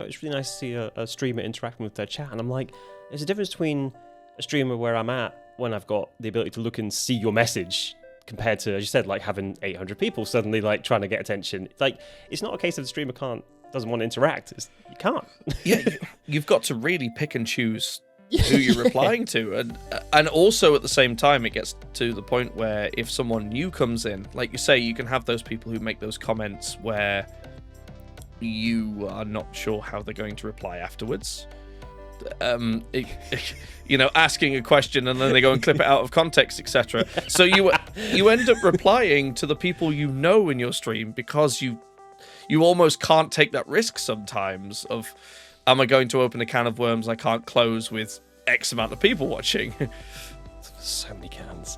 it's really nice to see a streamer interacting with their chat. And I'm like, there's a difference between a streamer where I'm at when I've got the ability to look and see your message compared to, as you said, like having 800 people suddenly like trying to get attention. Like, it's not a case of the streamer doesn't want to interact. You can't. Yeah, you've got to really pick and choose who you're replying to, and also at the same time it gets to the point where if someone new comes in, like you say, you can have those people who make those comments where you are not sure how they're going to reply afterwards. Asking a question and then they go and clip it out of context, etc. So you end up replying to the people you know in your stream because you almost can't take that risk sometimes of, am I going to open a can of worms I can't close with X amount of people watching? So many cans.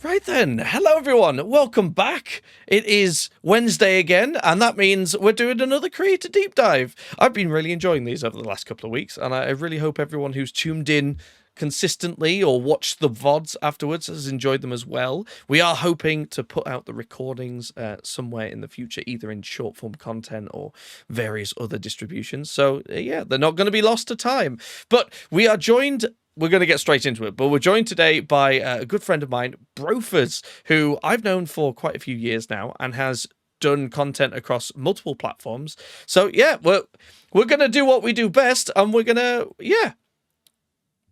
Right then, hello everyone, welcome back. It is Wednesday again, and that means we're doing another Creator Deep Dive. I've been really enjoying these over the last couple of weeks, and I really hope everyone who's tuned in consistently or watched the VODs afterwards has enjoyed them as well. We are hoping to put out the recordings somewhere in the future, either in short form content or various other distributions. So yeah, they're not going to be lost to time. But we are joined... We're going to get straight into it, but we're joined today by a good friend of mine, Brophers, who I've known for quite a few years now and has done content across multiple platforms. So yeah, we're going to do what we do best, and we're going to,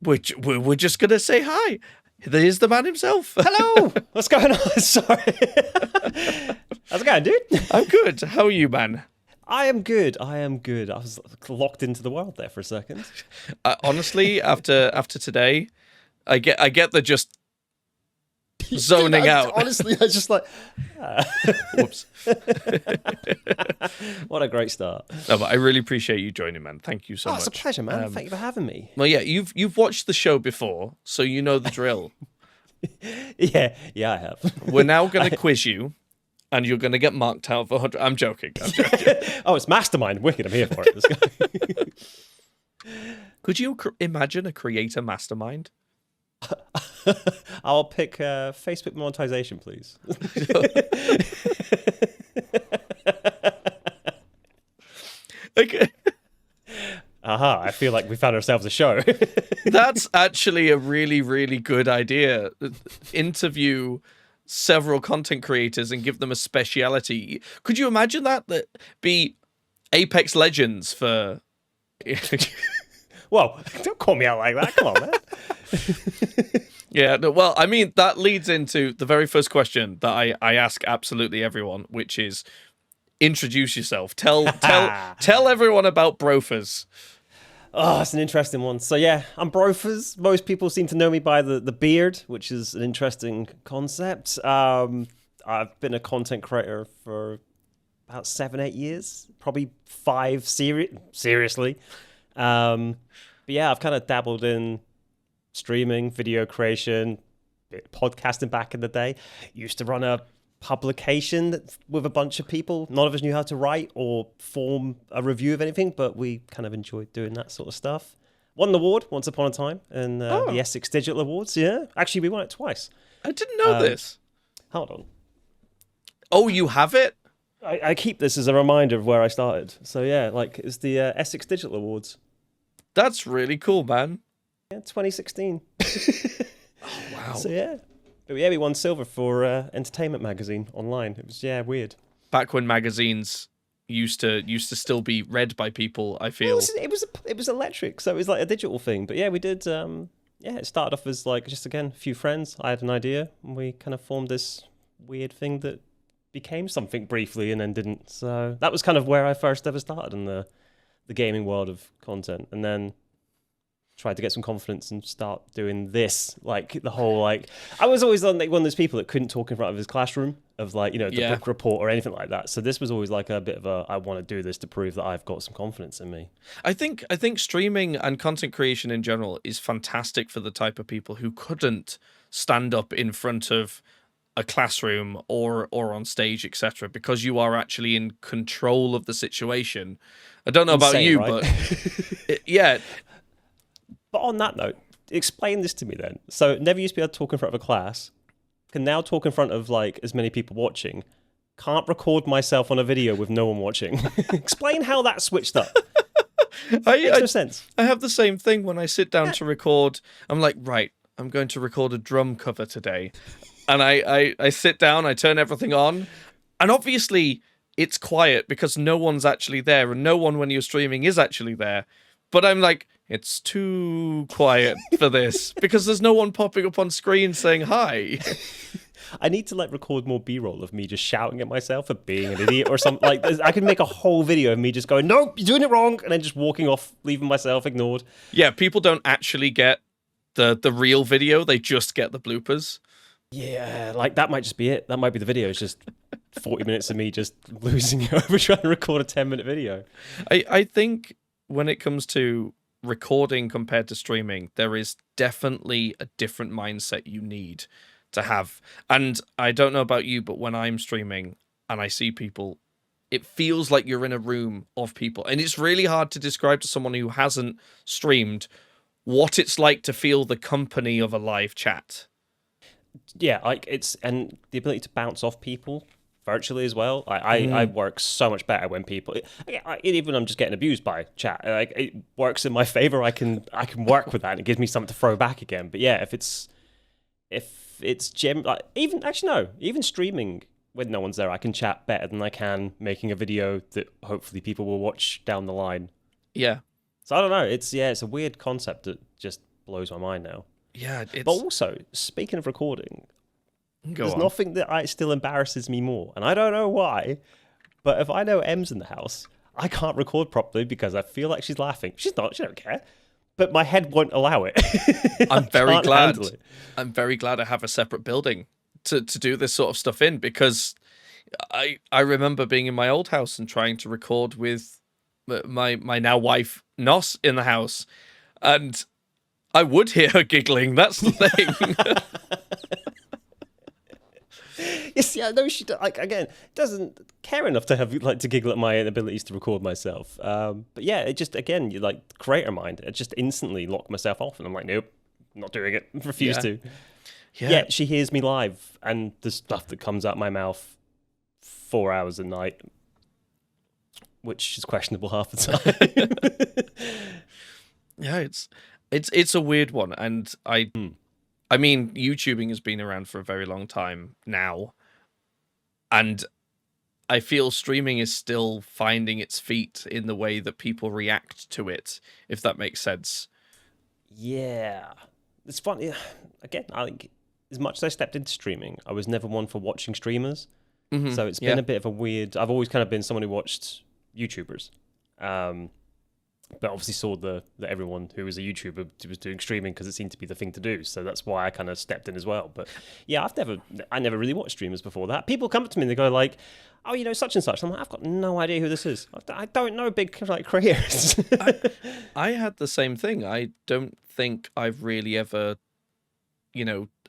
we're just going to say hi. There's the man himself. Hello! What's going on? Sorry. How's it going, dude? I'm good. How are you, man? I am good. I was locked into the world there for a second. Honestly, after today, I get the just zoning out. Honestly, I was just like, whoops. What a great start. No, but I really appreciate you joining, man. Thank you so much. It's a pleasure, man. Thank you for having me. Well, yeah, you've watched the show before, so you know the drill. Yeah, I have. We're now going to quiz you. And you're going to get marked out for 100. I'm joking. Oh, it's Mastermind. Wicked. I'm here for it. Let's go. Could you imagine a creator mastermind? I'll pick Facebook monetization, please. Okay. Aha, I feel like we found ourselves a show. That's actually a really, really good idea. Interview several content creators and give them a speciality. Could you imagine that be Apex Legends for... Well, don't call me out like that. Come on, man. Yeah, no, well, I mean, that leads into the very first question that I ask absolutely everyone, which is, introduce yourself. Tell everyone about Brophers. Oh, it's an interesting one. So yeah, I'm Brophers. Most people seem to know me by the beard, which is an interesting concept. I've been a content creator for about 7-8 years, probably 5 seriously. But yeah, I've kind of dabbled in streaming, video creation, podcasting back in the day. Used to run a publication with a bunch of people. None of us knew how to write or form a review of anything, but we kind of enjoyed doing that sort of stuff. Won an award once upon a time in the Essex Digital Awards. Yeah, actually, we won it twice. I didn't know this. Hold on. Oh, you have it? I keep this as a reminder of where I started. So yeah, like it's the Essex Digital Awards. That's really cool, man. Yeah, 2016. Oh, wow. So yeah. But yeah, we won silver for Entertainment Magazine online. It was weird. Back when magazines used to still be read by people, I feel. It was electric, so it was like a digital thing. But yeah, we did. It started off as like just again a few friends. I had an idea, and we kind of formed this weird thing that became something briefly, and then didn't. So that was kind of where I first ever started in the gaming world of content, and then tried to get some confidence and start doing this, like the whole like I was always one of those people that couldn't talk in front of his classroom of like the book report or anything like that. So this was always like a bit of a I want to do this to prove that I've got some confidence in me. I think streaming and content creation in general is fantastic for the type of people who couldn't stand up in front of a classroom or on stage, etc., because you are actually in control of the situation. I don't know about you, right? But yeah. But on that note, explain this to me then. So never used to be able to talk in front of a class, can now talk in front of like as many people watching, can't record myself on a video with no one watching. Explain how that switched up. Makes no sense. I have the same thing when I sit down to record. I'm like, right, I'm going to record a drum cover today. And I sit down, I turn everything on. And obviously, it's quiet because no one's actually there. And no one, when you're streaming, is actually there. But I'm like, it's too quiet for this because there's no one popping up on screen saying hi. I need to like record more B-roll of me just shouting at myself for being an idiot or something. Like I could make a whole video of me just going, "Nope, you're doing it wrong," and then just walking off, leaving myself ignored. Yeah, people don't actually get the real video; they just get the bloopers. Yeah, like that might just be it. That might be the video. It's just 40 minutes of me just losing it over trying to record a 10-minute video. I think when it comes to recording compared to streaming, there is definitely a different mindset you need to have. And I don't know about you, but when I'm streaming and I see people, it feels like you're in a room of people. And it's really hard to describe to someone who hasn't streamed what it's like to feel the company of a live chat. Yeah, like and the ability to bounce off people virtually as well. I work so much better when people, even I'm just getting abused by chat. Like it works in my favor. I can work with that, and it gives me something to throw back again. But yeah, if it's even streaming when no one's there, I can chat better than I can making a video that hopefully people will watch down the line. Yeah. So I don't know. It's a weird concept that just blows my mind now. Yeah. But also, speaking of recording, there's nothing that still embarrasses me more, and I don't know why. But if I know Em's in the house, I can't record properly because I feel like she's laughing. She's not. She don't care. But my head won't allow it. I'm very glad. I'm very glad I have a separate building to do this sort of stuff in, because I remember being in my old house and trying to record with my now wife Nos in the house, and I would hear her giggling. That's the thing. You see, I know she doesn't care enough to have to giggle at my inabilities to record myself. But yeah, it just again, you like creator mind. It just instantly locked myself off, and I'm like, nope, not doing it. Refuse to. Yeah. Yet she hears me live, and the stuff that comes out my mouth 4 hours a night, which is questionable half the time. Yeah, it's a weird one, and I mean, YouTubing has been around for a very long time now, and I feel streaming is still finding its feet in the way that people react to it, if that makes sense. Yeah. It's funny. Again, I think as much as I stepped into streaming, I was never one for watching streamers. Mm-hmm. So it's been a bit of a weird... I've always kind of been someone who watched YouTubers. But obviously saw that everyone who was a YouTuber was doing streaming because it seemed to be the thing to do. So that's why I kind of stepped in as well. But yeah, I never really watched streamers before that. People come up to me and they go like, "Oh, you know, such and such." I'm like, I've got no idea who this is. I don't know big like creators. I had the same thing. I don't think I've really ever,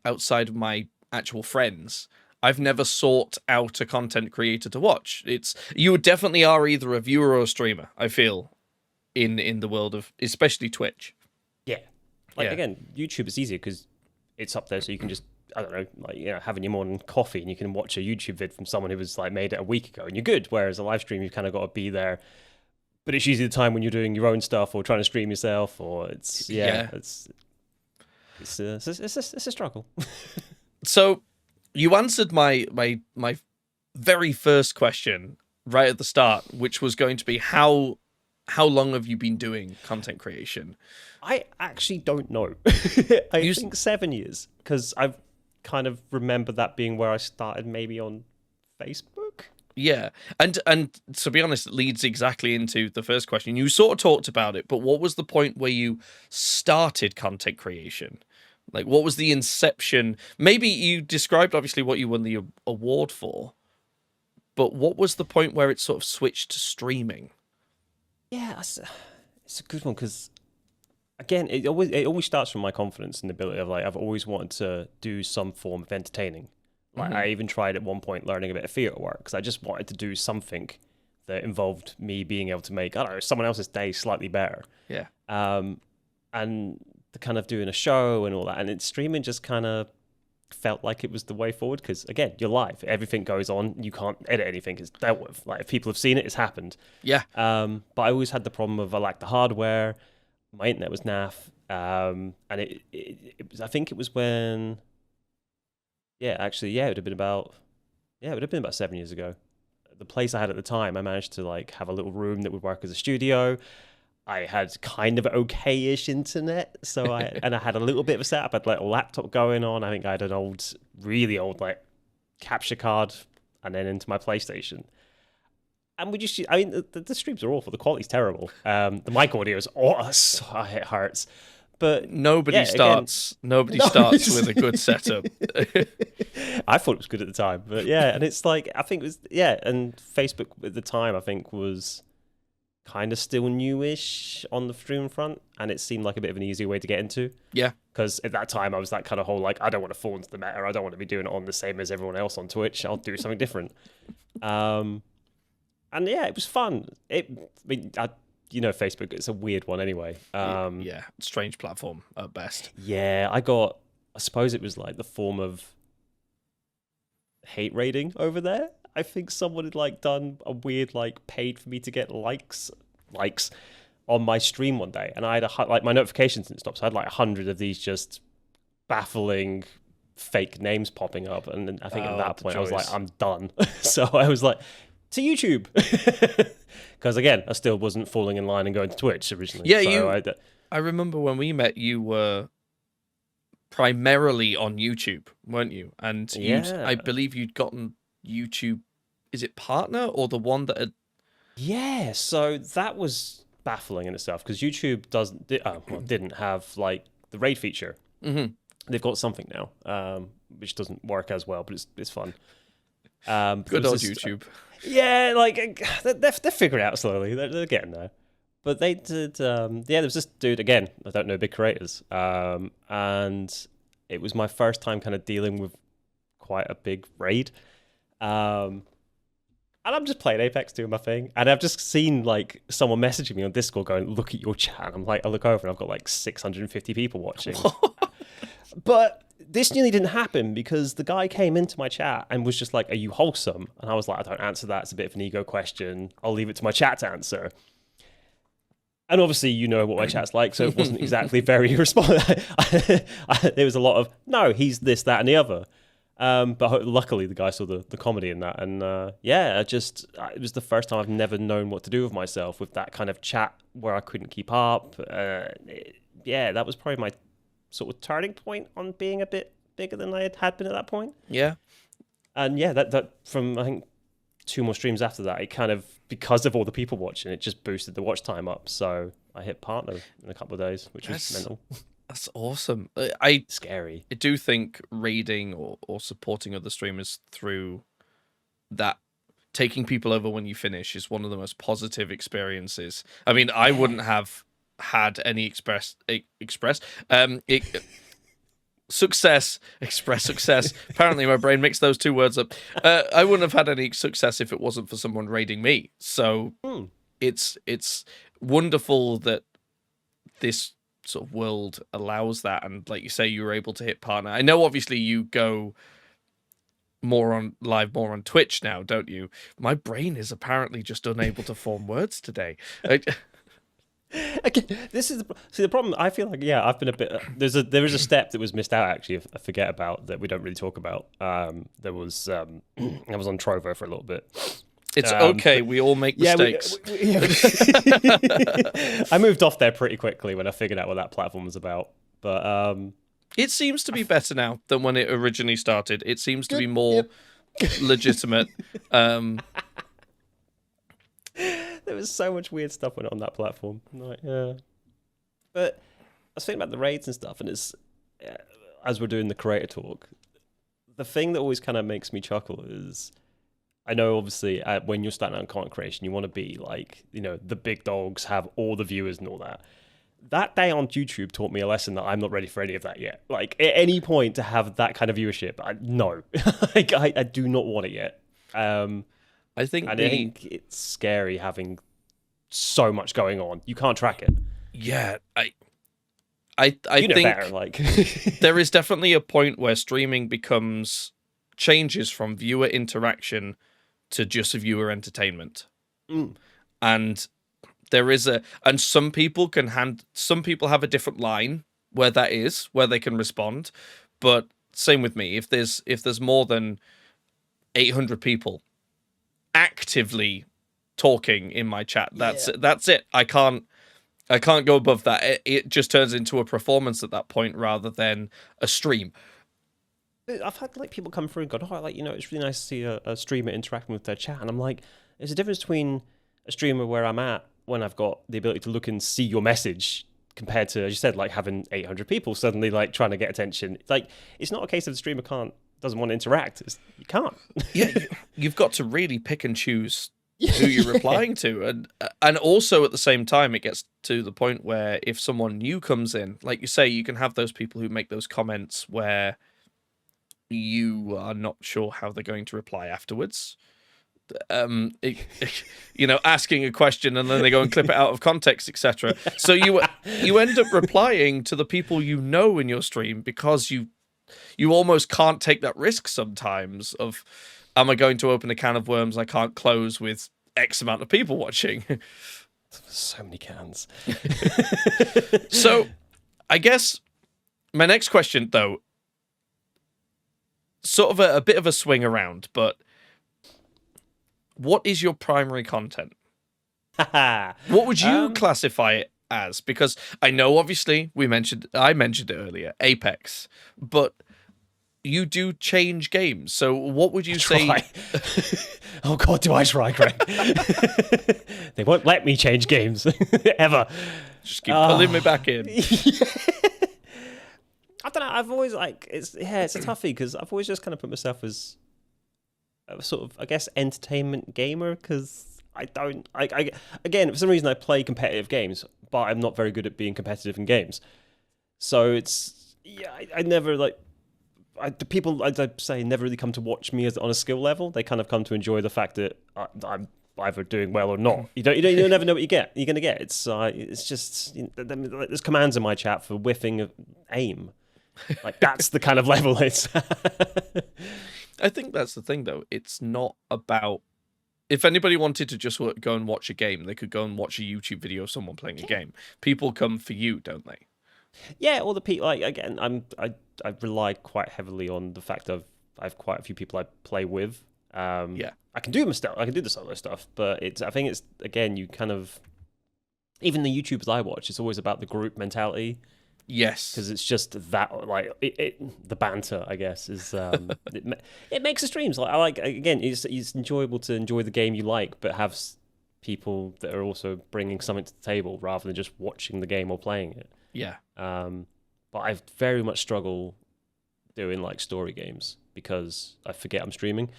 outside of my actual friends, I've never sought out a content creator to watch. You definitely are either a viewer or a streamer, I feel, in the world of especially Twitch. Yeah. Again, YouTube is easier because it's up there, so you can just, I don't know, having your morning coffee and you can watch a YouTube vid from someone who was like made it a week ago and you're good. Whereas a live stream, you've kind of got to be there. But it's usually the time when you're doing your own stuff or trying to stream yourself, or it's a struggle. So you answered my very first question right at the start, which was going to be how long have you been doing content creation? I actually don't know. I think 7 years, because I've kind of remember that being where I started, maybe on Facebook. Yeah, and to be honest, it leads exactly into the first question. You sort of talked about it, but what was the point where you started content creation? Like, what was the inception? Maybe you described, obviously, what you won the award for, but what was the point where it sort of switched to streaming? Yeah, it's a good one, because again, it always starts from my confidence and ability of like I've always wanted to do some form of entertaining. Like I even tried at one point learning a bit of theatre work because I just wanted to do something that involved me being able to make, I don't know, someone else's day slightly better. Yeah. And the kind of doing a show and all that, and streaming just kind of felt like it was the way forward because, again, you're live. Everything goes on. You can't edit anything. It's dealt with. Like, if people have seen it, it's happened. Yeah. But I always had the problem of I lacked the hardware. My internet was naff. And it was, I think it was when, it would have been about 7 years ago. The place I had at the time, I managed to like have a little room that would work as a studio. I had kind of okay-ish internet, so I had a little bit of a setup. I had like a laptop going on. I think I had an really old like capture card, and then into my PlayStation. And the streams are awful. The quality's terrible. The mic audio is awesome. It hurts. But nobody starts with a good setup. I thought it was good at the time, but and it's like I think it was and Facebook at the time I think was kind of still newish on the stream front, and it seemed like a bit of an easier way to get into. Yeah, because at that time I was that kind of whole like I don't want to fall into the meta. I don't want to be doing it on the same as everyone else on Twitch. I'll do something different. And it was fun. Facebook, it's a weird one anyway. Strange platform at best. Yeah, I suppose it was like the form of hate rating over there. I think someone had like done a weird like paid for me to get likes on my stream one day, and I had like my notifications didn't stop, so I had like 100 of these just baffling fake names popping up, and I think at that point I was like, I'm done. So I was like, to YouTube. Because again, I still wasn't falling in line and going to Twitch originally. Yeah, I remember when we met, you were primarily on YouTube, weren't you? And I believe you'd gotten YouTube, is it partner or the one that had... Yeah, so that was baffling in itself because YouTube didn't have like the raid feature. Mm-hmm. They've got something now, which doesn't work as well, but it's fun. Good old YouTube. Yeah, like they're figuring it out slowly. They're getting there. But they did. There was this dude again. I don't know big creators, and it was my first time kind of dealing with quite a big raid. And I'm just playing Apex, doing my thing, and I've just seen like someone messaging me on Discord going, "Look at your chat." I'm like, I look over and I've got like 650 people watching. But this nearly didn't happen because the guy came into my chat and was just like, "Are you wholesome?" And I was like, "I don't answer that. It's a bit of an ego question. I'll leave it to my chat to answer." And obviously, you know what my chat's like, so it wasn't exactly very responsive. There was a lot of, no, he's this, that, and the other. But luckily, the guy saw the comedy in that. And it was the first time I've never known what to do with myself with that kind of chat where I couldn't keep up. That was probably my sort of turning point on being a bit bigger than I had been at that point. Yeah. And that from, I think, 2 more streams after that, it kind of, because of all the people watching, it just boosted the watch time up. So I hit partner in a couple of days, which was mental. That's awesome. Scary. I do think raiding or supporting other streamers through that, taking people over when you finish, is one of the most positive experiences. I mean, I wouldn't have had any express success. Apparently my brain mixed those 2 words up. I wouldn't have had any success if it wasn't for someone raiding me. So it's wonderful that this sort of world allows that, and like you say, you were able to hit partner. I know obviously you go more on Twitch now, don't you? My brain is apparently just unable to form words today. Okay, this is the problem. I feel like I've been a bit. There is a step that was missed out actually. I forget about that we don't really talk about. There was I was on Trovo for a little bit. It's okay. We all make mistakes. I moved off there pretty quickly when I figured out what that platform was about. But it seems to be better now than when it originally started. It seems to be more legitimate. There was so much weird stuff went on that platform. But I was thinking about the raids and stuff, and it's as we're doing the creator talk, the thing that always kind of makes me chuckle is, I know obviously when you're starting out in content creation, you want to be like, the big dogs, have all the viewers and all that. That day on YouTube taught me a lesson that I'm not ready for any of that yet. Like at any point to have that kind of viewership, no, I do not want it yet. I think it's scary having so much going on. You can't track it. Yeah, I You know think better, like. there is definitely a point where streaming changes from viewer interaction to just viewer entertainment. And there is and some people some people have a different line where they can respond. But same with me. If there's more than 800 people actively talking in my chat, that's it. I can't go above that. It just turns into a performance at that point rather than a stream. I've had like people come through and go, oh, like, it's really nice to see a streamer interacting with their chat, and I'm like, there's a difference between a streamer where I'm at when I've got the ability to look and see your message compared to, as you said, like having 800 people suddenly like trying to get attention. Like, it's not a case of the streamer doesn't want to interact. You can't. Yeah, you've got to really pick and choose who you're replying to, and also at the same time it gets to the point where if someone new comes in, like you say, you can have those people who make those comments where you are not sure how they're going to reply afterwards. Asking a question and then they go and clip it out of context, etc. So you end up replying to the people you know in your stream because you almost can't take that risk sometimes of, am I going to open a can of worms I can't close with X amount of people watching? So many cans. So I guess my next question, though, sort of a bit of a swing around, but what is your primary content? What would you classify it as? Because I know, obviously, I mentioned it earlier, Apex, but you do change games. So what would you say? Oh God, do I try, Greg? They won't let me change games ever. Just keep pulling me back in. I don't know. I've always it's a toughie because I've always just kind of put myself as a sort of, I guess, entertainment gamer, because again, for some reason I play competitive games, but I'm not very good at being competitive in games. So I never the people I'd say never really come to watch me on a skill level. They kind of come to enjoy the fact that I'm either doing well or not. You never know what you're going to get. It's just there's commands in my chat for whiffing of aim. Like, that's the kind of level it's. I think that's the thing, though. It's not about. If anybody wanted to just go and watch a game, they could go and watch a YouTube video of someone playing a game. People come for you, don't they? Yeah, all the people. Again, I rely quite heavily on the fact I have quite a few people I play with. Yeah, I can do the solo stuff, but I think it's, again, you kind of, even the YouTubers I watch, it's always about the group mentality. Yes, because it's just that, the banter, I guess, is it makes the streams again, it's enjoyable to enjoy the game you like, but have people that are also bringing something to the table rather than just watching the game or playing it. Yeah. But I very much struggle doing story games because I forget I'm streaming.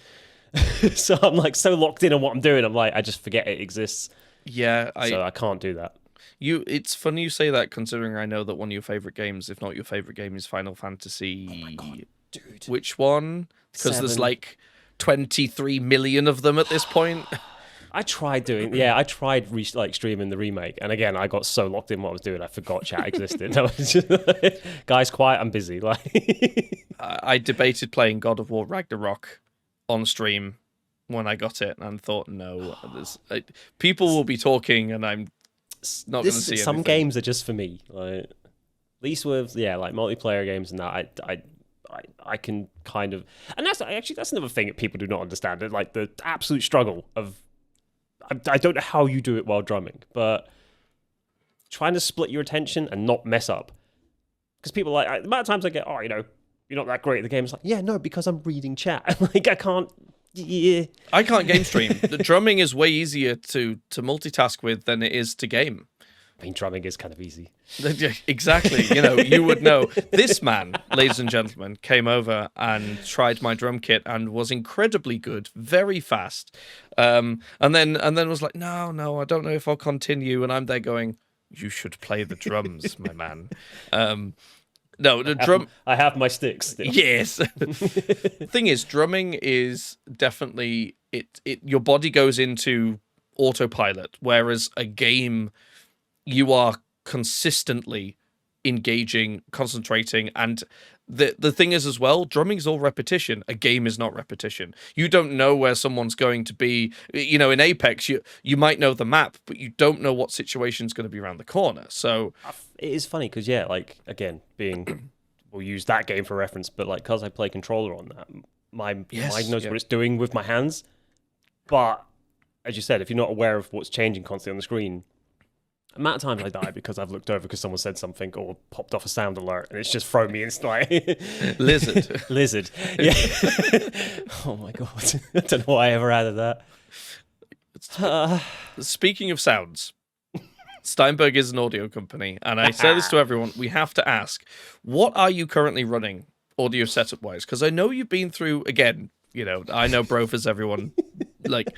So I'm so locked in on what I'm doing. I just forget it exists. Yeah. So I can't do that. It's funny you say that, considering I know that one of your favorite games, if not your favorite game, is Final Fantasy. Oh my God, dude. Which one? Because there's 23 million of them at this point. I tried streaming the remake, and again, I got so locked in what I was doing, I forgot chat existed. I was just guys, quiet, I'm busy. I debated playing God of War Ragnarok on stream when I got it, and thought, no, people will be talking, and I'm not going to see some anything. Games are just for me. At least with multiplayer games and that, I can kind of, and that's another thing that people do not understand. The absolute struggle of. I don't know how you do it while drumming, but trying to split your attention and not mess up. Because people the amount of times I get, you're not that great at the game. It's no, because I'm reading chat. I can't. Yeah. I can't game stream. The drumming is way easier to multitask with than it is to game. I mean, drumming is kind of easy. Exactly. You would know. This man, ladies and gentlemen, came over and tried my drum kit and was incredibly good, very fast. And then was like, no, I don't know if I'll continue. And I'm there going, you should play the drums, my man. No, the drum. I have my sticks still. Yes. Thing is, drumming is definitely your body goes into autopilot, whereas a game, you are consistently engaging, concentrating, and the thing is as well, drumming is all repetition. A game is not repetition. You don't know where someone's going to be. You know, in Apex, you might know the map, but you don't know what situation's going to be around the corner. So it is funny because like again, we'll use that game for reference, but like because I play controller on that, my mind knows what it's doing with my hands. But as you said, if you're not aware of what's changing constantly on the screen, the amount of times I die because I've looked over because someone said something or popped off a sound alert and it's just thrown me instantly. Lizard. Yeah. Oh my god. I don't know why I ever added that. Speaking of sounds, Steinberg is an audio company, and I say this to everyone, we have to ask, what are you currently running audio setup wise? Because I know you've been through, again, you know, I know Brophers, everyone, like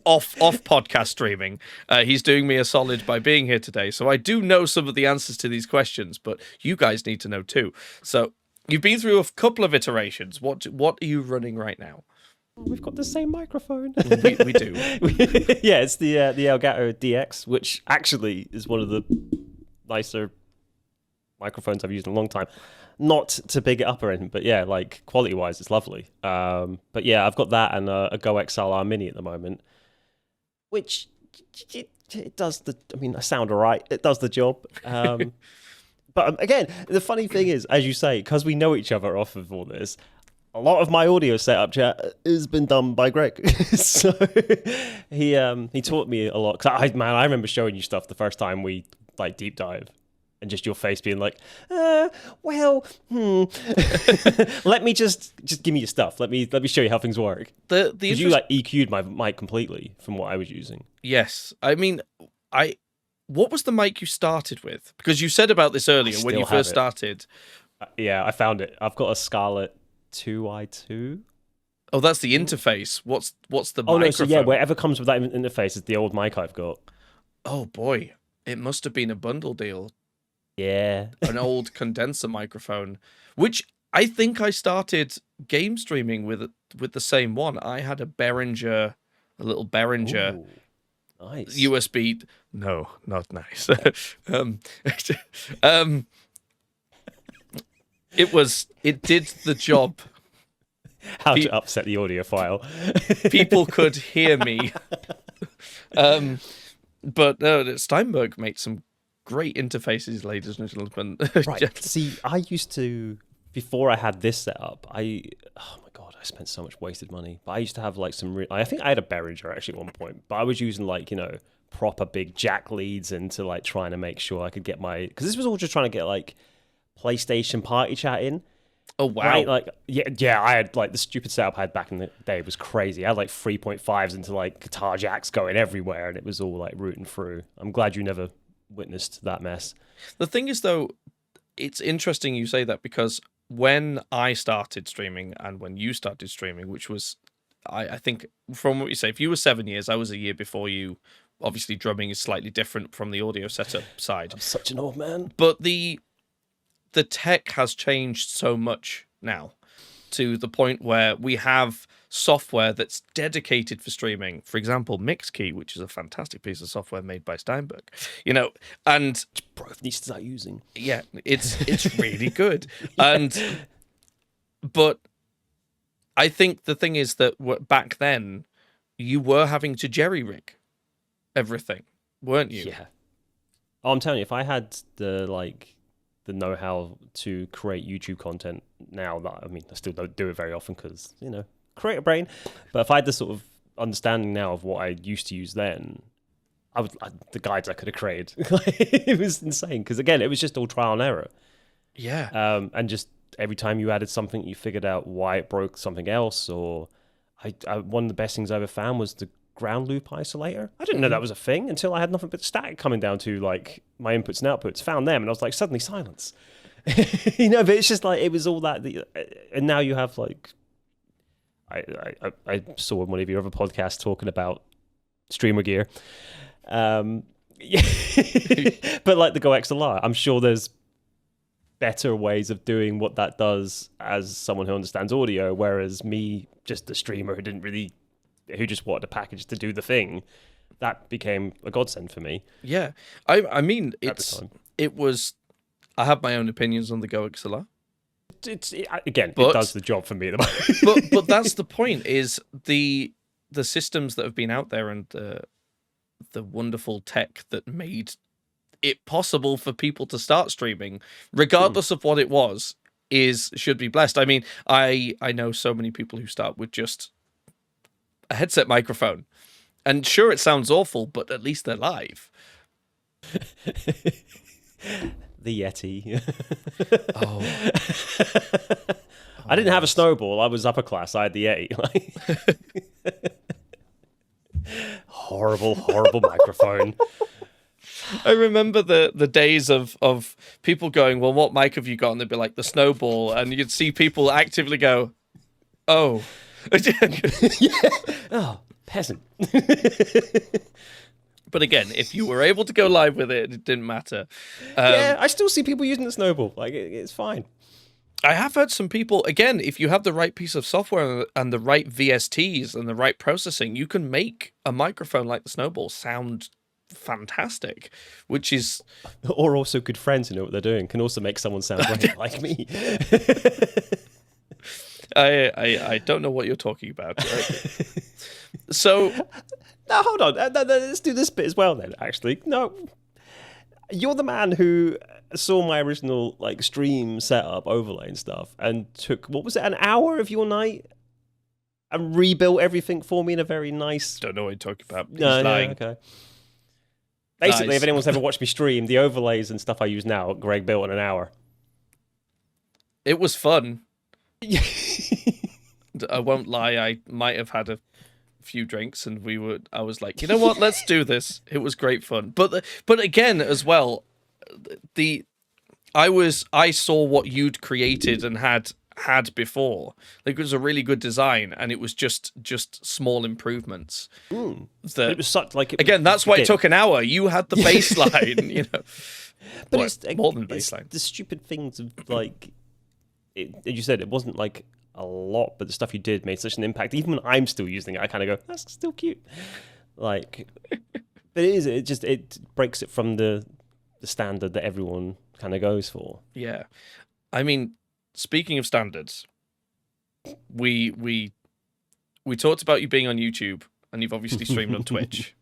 off podcast streaming. He's doing me a solid by being here today. So I do know some of the answers to these questions, but you guys need to know too. So you've been through a couple of iterations. What are you running right now? We've got the same microphone. We do. Yeah, it's the Elgato DX, which actually is one of the nicer microphones I've used in a long time. Not to big it up or anything, but yeah, like quality-wise, it's lovely. But yeah, I've got that and a Go XLR Mini at the moment, which it does I sound all right. It does the job. But again, the funny thing is, as you say, because we know each other off of all this, a lot of my audio setup chat has been done by Greg. So he taught me a lot. Cause I remember showing you stuff the first time we like deep dive. And just your face being like, let me just give me your stuff. Let me show you how things work. Because you like EQ'd my mic completely from what I was using. Yes, I mean, what was the mic you started with? Because you said about this earlier when you first started. Yeah, I found it. I've got a Scarlett 2i2. Oh, that's the interface. What's the microphone? No, so yeah, whatever comes with that interface is the old mic I've got. Oh boy, it must have been a bundle deal. Yeah. An old condenser microphone, which I think I started game streaming with the same one. I had a little Behringer. Ooh, nice. USB. No, not nice. It did the job. How to upset the audio file. People could hear me. But no, Steinberg made some great interfaces, ladies and gentlemen. Right. See, I used to, before I had this setup, oh my god, I spent so much wasted money. But I used to have like I think I had a Behringer actually at one point, but I was using like, proper big jack leads into like trying to make sure I could get because this was all just trying to get like PlayStation party chat in. Oh wow! Right? Like yeah, I had like the stupid setup I had back in the day was crazy. I had like 3.5s into like guitar jacks going everywhere, and it was all like rooting through. I'm glad you never witnessed that mess. The thing is, though, it's interesting you say that because when I started streaming and when you started streaming, which was, I think, from what you say, if you were 7 years, I was a year before you. Obviously, drumming is slightly different from the audio setup side. I'm such an old man. But the tech has changed so much now to the point where we have software that's dedicated for streaming. For example, MixKey, which is a fantastic piece of software made by Steinberg. And Broth needs to start using. Yeah, it's really good. But I think the thing is that back then you were having to jerry-rig everything, weren't you? Yeah. Oh, I'm telling you, if I had the know-how to create YouTube content now, that I still don't do it very often because creator brain. But if I had the sort of understanding now of what I used to use then, the guides I could have created, it was insane. Because again, it was just all trial and error. Yeah. And just every time you added something, you figured out why it broke something else. Or one of the best things I ever found was the ground loop isolator. I didn't know that was a thing until I had nothing but static coming down to like my inputs and outputs. Found them, and I was like, suddenly silence. But it's just like it was all that. And now you have like, I saw one of your other podcasts talking about streamer gear. But like the Go XLR, I'm sure there's better ways of doing what that does as someone who understands audio, whereas me, just a streamer who just wanted a package to do the thing, that became a godsend for me. Yeah. I mean, it was I have my own opinions on the Go XLR. It But- does the job for me at the moment. But that's the point, is the systems that have been out there and the wonderful tech that made it possible for people to start streaming, regardless of what it was, should be blessed. I mean, I know so many people who start with just a headset microphone, and sure, it sounds awful, but at least they're live. The Yeti. Oh, I didn't have a snowball. I was upper class. I had the Yeti. Horrible, horrible microphone. I remember the days of people going, well, what mic have you got? And they'd be like, the snowball. And you'd see people actively go, oh. Oh, peasant. But again, if you were able to go live with it, it didn't matter. Yeah, I still see people using the snowball. Like, it's fine. I have heard some people, again, if you have the right piece of software and the right VSTs and the right processing, you can make a microphone like the snowball sound fantastic, which is... Or also good friends who know what they're doing can also make someone sound great like me. I don't know what you're talking about. So... No, hold on. Let's do this bit as well then, actually. No. You're the man who saw my original like stream setup, overlay and stuff, and took, what was it, an hour of your night and rebuilt everything for me in a very nice... Don't know what you're talking about. He's No, lying. okay. Basically, Nice. if anyone's ever watched me stream, the overlays and stuff I use now, Greg built in an hour. It was fun. I won't lie, I might have had a few drinks and I was like, you know what, let's do this. It was great fun. But again as well, I saw what you'd created and had before. Like, it was a really good design, and it was just small improvements. It was such like... Again, that's why it took an hour. You had the baseline, you know. But Well, it's more than it's baseline. the stupid things of like... as you said, it wasn't like a lot, but the stuff you did made such an impact. Even when I'm still using it, I kind of go, that's still cute. Like, but it breaks it from the standard that everyone kind of goes for. Yeah. I mean, speaking of standards, we talked about you being on YouTube, and you've obviously streamed on Twitch.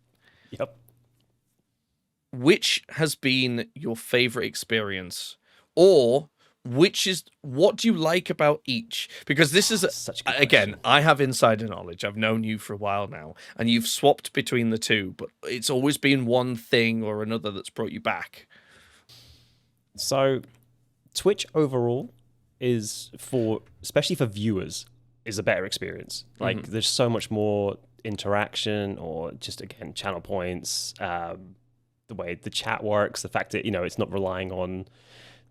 Yep. Which has been your favorite experience, or what do you like about each? Because this is Such a good again, question. I have insider knowledge. I've known you for a while now, and you've swapped between the two, but it's always been one thing or another that's brought you back. So, Twitch overall is especially for viewers, is a better experience. Like, there's so much more interaction, or just, again, channel points, the way the chat works, the fact that, it's not relying on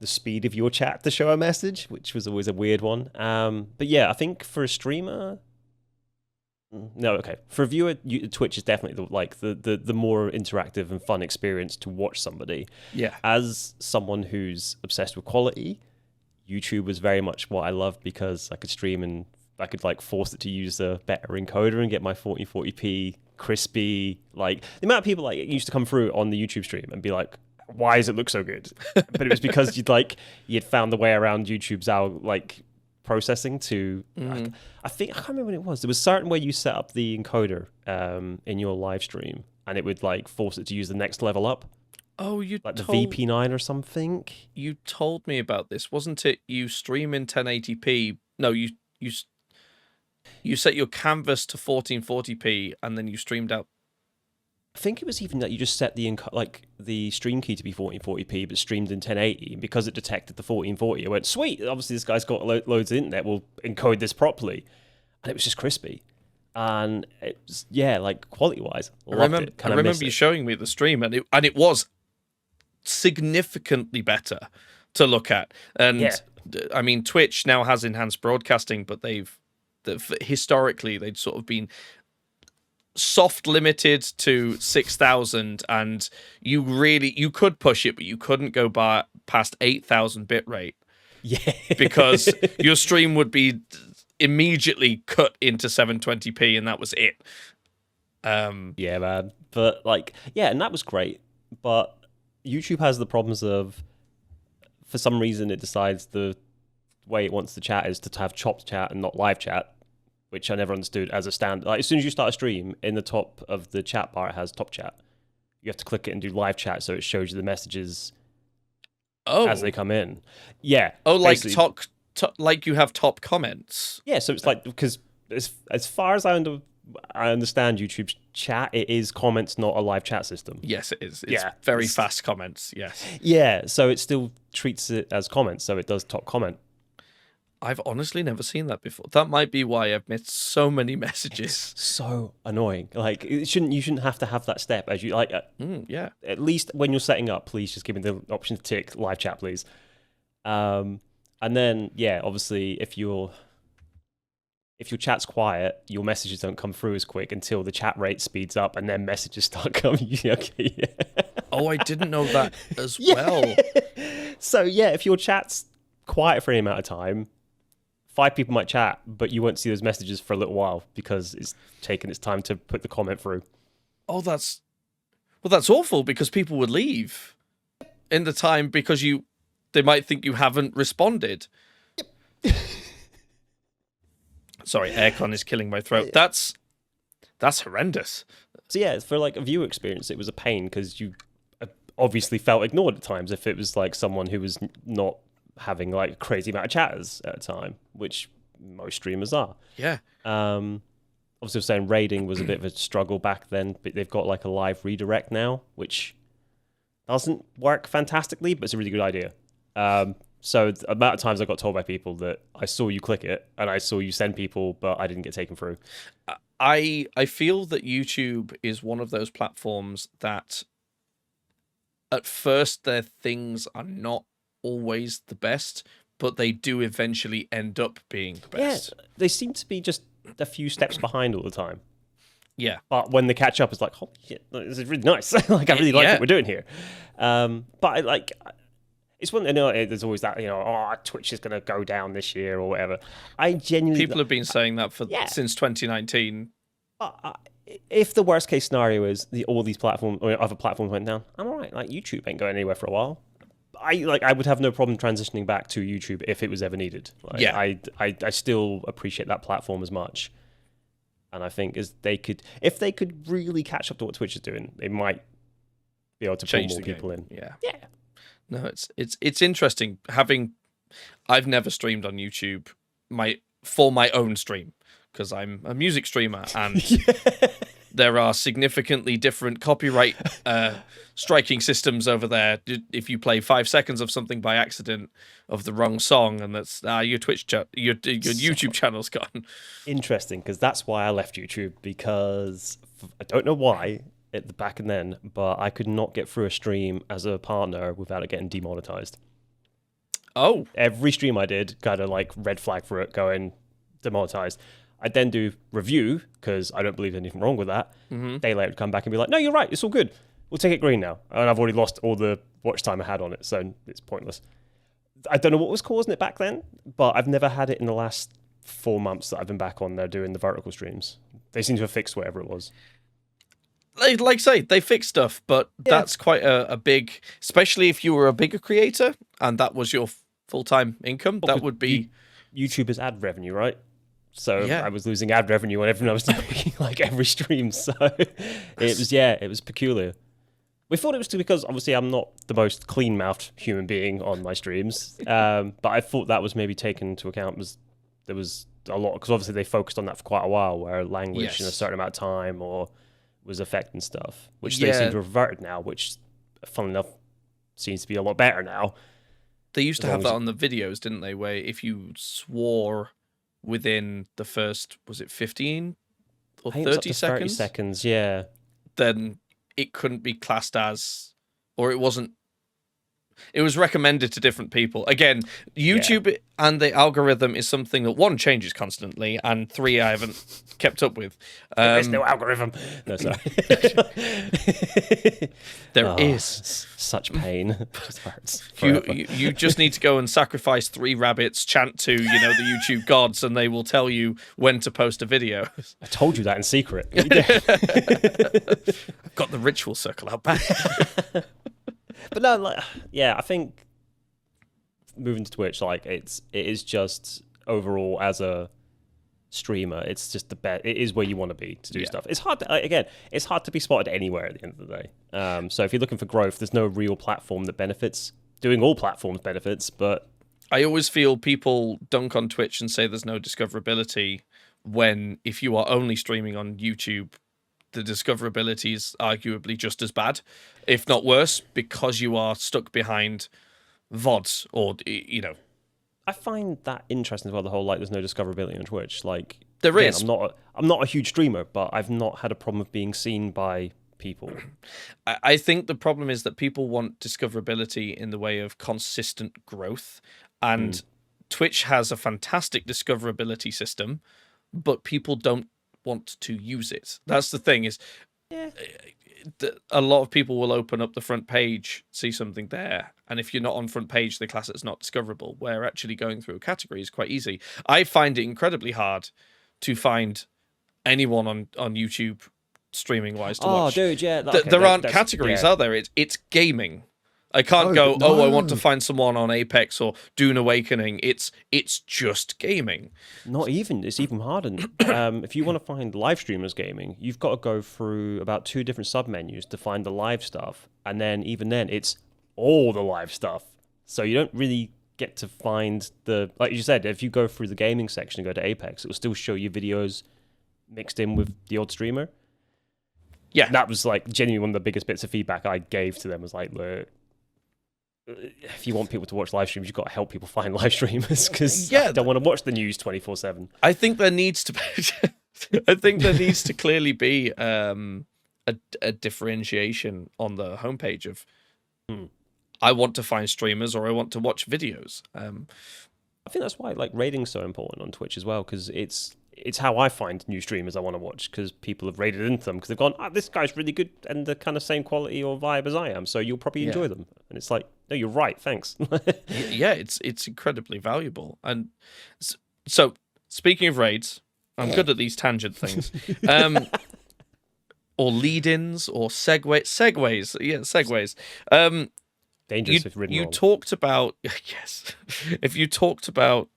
the speed of your chat to show a message, which was always a weird one. But yeah, I think for a streamer... No, okay. For a viewer, Twitch is definitely the more interactive and fun experience to watch somebody. Yeah. As someone who's obsessed with quality, YouTube was very much what I loved, because I could stream and I could like force it to use a better encoder and get my 1440p crispy. Like, the amount of people like used to come through on the YouTube stream and be like, why does it look so good? But it was because you'd found the way around YouTube's processing to... I think, I can't remember what it was. There was a certain way you set up the encoder in your live stream, and it would like force it to use the next level up. Oh, Like the VP9 or something. You told me about this, wasn't it? You stream in 1080p. No, you set your canvas to 1440p, and then you streamed out. I think it was even that you just set the stream key to be 1440p, but streamed in 1080, and because it detected the 1440, it went, sweet, obviously this guy's got loads of internet, we'll encode this properly. And it was just crispy. And it was, like, quality-wise, I remember you showing me the stream, and it was significantly better to look at. And I mean, Twitch now has enhanced broadcasting, but historically they'd sort of been soft limited to 6,000, and you could push it, but you couldn't go past 8,000 bitrate. Yeah. Because your stream would be immediately cut into 720p, and that was it. Yeah, man. But and that was great. But YouTube has the problems of, for some reason it decides the way it wants to chat is to have chopped chat and not live chat, which I never understood as a standard. Like, as soon as you start a stream, in the top of the chat bar, it has top chat. You have to click it and do live chat, so it shows you the messages as they come in. Yeah. Oh, like like you have top comments. Yeah, so it's like, because as far as I understand YouTube chat, it is comments, not a live chat system. Yes, it is. It's very fast comments. Yes. Yeah, so it still treats it as comments, so it does top comment. I've honestly never seen that before. That might be why I've missed so many messages. It's so annoying. Like, you shouldn't have to have that step as you like. Yeah. At least when you're setting up, please just give me the option to tick live chat, please. And then obviously if your chat's quiet, your messages don't come through as quick until the chat rate speeds up, and then messages start coming. Okay. Yeah. Oh, I didn't know that as well. So if your chat's quiet for any amount of time, 5 people might chat, but you won't see those messages for a little while because it's taken its time to put the comment through. Oh, that's awful, because people would leave in the time because they might think you haven't responded. Yep. Sorry, aircon is killing my throat. That's horrendous. So for like a viewer experience, it was a pain because you obviously felt ignored at times if it was like someone who was not having like a crazy amount of chatters at a time, which most streamers are. Yeah. Obviously, I was saying raiding was a bit of a struggle back then, but they've got like a live redirect now, which doesn't work fantastically, but it's a really good idea. So the amount of times I got told by people that I saw you click it and I saw you send people, but I didn't get taken through. I feel that YouTube is one of those platforms that at first their things are not always the best, but they do eventually end up being the best. Yeah, they seem to be just a few steps behind all the time. Yeah. But when they catch up, it's like, holy shit, this is really nice. Like, I really like what we're doing here. But it's one, there's always that, Twitch is going to go down this year or whatever. I genuinely... People have been saying that since 2019. If the worst case scenario is all these platforms or other platforms went down, I'm all right. Like, YouTube ain't going anywhere for a while. I would have no problem transitioning back to YouTube if it was ever needed. I still appreciate that platform as much, and I think if they could really catch up to what Twitch is doing, they might be able to pull more people in. Yeah. No, it's interesting I've never streamed on YouTube for my own stream because I'm a music streamer and there are significantly different copyright striking systems over there. If you play 5 seconds of something by accident of the wrong song, and that's your your YouTube channel's gone. Interesting, because that's why I left YouTube, because I don't know why at the back and then, but I could not get through a stream as a partner without it getting demonetized. Oh, every stream I did got a like red flag for it going demonetized. I'd then do review because I don't believe there's anything wrong with that. Mm-hmm. Day later, would come back and be like, no, you're right. It's all good. We'll take it green now. And I've already lost all the watch time I had on it, so it's pointless. I don't know what was causing it back then, but I've never had it in the last 4 months that I've been back on there doing the vertical streams. They seem to have fixed whatever it was. Like I say, they fix stuff, but that's quite a big, especially if you were a bigger creator and that was your full-time income, that would be... YouTube is ad revenue, right? So I was losing ad revenue on everything I was doing, like every stream. So it was peculiar. We thought it was because obviously I'm not the most clean-mouthed human being on my streams, but I thought that was maybe taken into account. There was a lot, because obviously they focused on that for quite a while, where language in a certain amount of time or was affecting stuff, which they seem to have reverted now, which, funnily enough, seems to be a lot better now. They used to have that on the videos, didn't they, where if you swore within the first, was it 15 or 30 seconds? 30 seconds, yeah. Then it couldn't be classed as, or it wasn't, it was recommended to different people. Again, YouTube and the algorithm is something that, 1, changes constantly, and 3, I haven't kept up with. There's no algorithm. No, sorry. There is. Such pain. It just hurts. You just need to go and sacrifice 3 rabbits, chant to, the YouTube gods, and they will tell you when to post a video. I told you that in secret. I've got the ritual circle out back. But no, I think moving to Twitch, like it is just overall as a streamer, it's just the best. It is where you want to be to do stuff. It's hard to, again, it's hard to be spotted anywhere at the end of the day. So if you're looking for growth, there's no real platform that benefits. Doing all platforms benefits, but I always feel people dunk on Twitch and say there's no discoverability when if you are only streaming on YouTube, the discoverability is arguably just as bad, if not worse, because you are stuck behind VODs or, you know. I find that interesting as well, the whole, like, there's no discoverability on Twitch. Like, there again, is. I'm not a huge streamer, but I've not had a problem of being seen by people. I think the problem is that people want discoverability in the way of consistent growth, and Twitch has a fantastic discoverability system, but people don't want to use it. That's the thing, is a lot of people will open up the front page, see something there, and if you're not on front page, they class it as not discoverable, where actually going through a category is quite easy. I find it incredibly hard to find anyone on YouTube streaming wise to watch. Dude, yeah. There aren't categories, are there? It's gaming. I can't I want to find someone on Apex or Dune Awakening. It's just gaming. Not even. It's even harder. If you want to find live streamers gaming, you've got to go through about 2 different sub-menus to find the live stuff. And then even then, it's all the live stuff. So you don't really get to find the... Like you said, if you go through the gaming section and go to Apex, it will still show you videos mixed in with the odd streamer. Yeah. And that was like genuinely one of the biggest bits of feedback I gave to them, was like, look, if you want people to watch live streams, you've got to help people find live streamers, because I don't want to watch the news 24/7. I think there needs to be, I think there needs to clearly be a differentiation on the homepage of I want to find streamers or I want to watch videos. I think that's why like rating's so important on Twitch as well, because it's how I find new streamers I want to watch, because people have rated into them because they've gone, this guy's really good and the kind of same quality or vibe as I am, so you'll probably enjoy them. And it's like, no, you're right, thanks. Yeah, it's incredibly valuable. And so speaking of raids, I'm good at these tangent things. Or lead-ins or segues. Yeah, segues. Dangerous if written you wrong. Talked about yes. If you talked about